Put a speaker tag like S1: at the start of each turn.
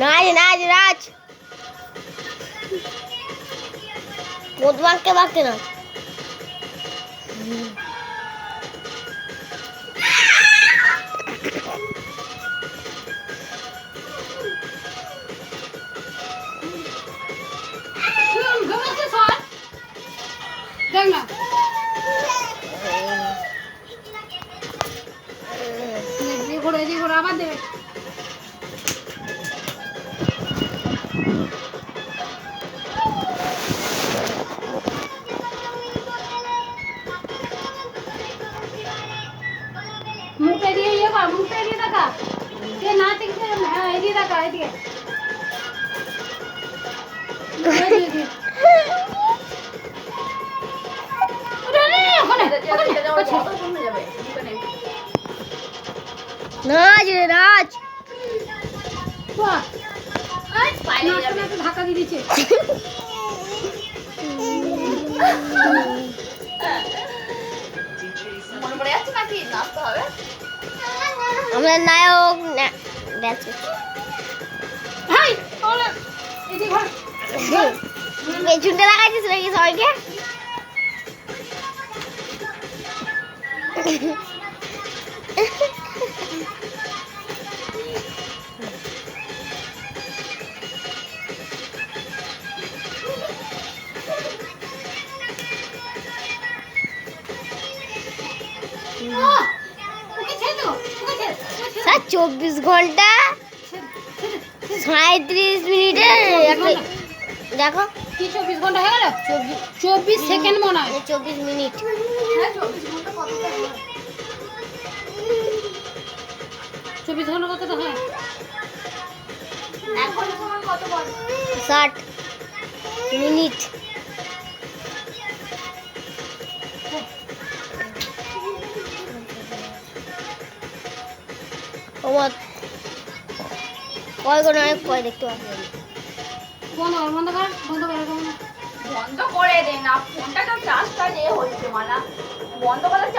S1: নাচ নাচ নাচ মদ মাখতে মাখতে না
S2: আবার দেবে মুখে দিয়ে ইয়ে কর মুখে দিয়ে দেখা যে না দেখছে হ্যাঁ এদিকে দেখা এদিকে
S1: নাচ রে নাচ
S2: ধাক্কা দিয়ে দিচ্ছে
S3: মনে পড়ে যাচ্ছে নাকি নাচতে হবে
S1: আমরা নায়ক ব্যাচ
S2: ভাই এদিকে ঘর
S1: পেছনটা লাগাইছিস নাকি সবাইকে স্যার 24 ঘন্টা 37 মিনিটে দেখো
S2: কি 24 ঘন্টা হয়ে গেল 24 সেকেন্ড মনে হয়
S1: 24 মিনিট
S3: হ্যাঁ 24 ঘন্টা কতটা হয়
S2: 24 ঘন্টা কতটা হয়
S3: এখন সময় কত বল
S1: 60 মিনিট আমার কয় অনেক কয় দেখতে পাচ্ছি
S2: বন্ধ কর
S3: বন্ধ করে দে না ফোনটা তো চার্জটা যে হচ্ছে মালা বন্ধ করে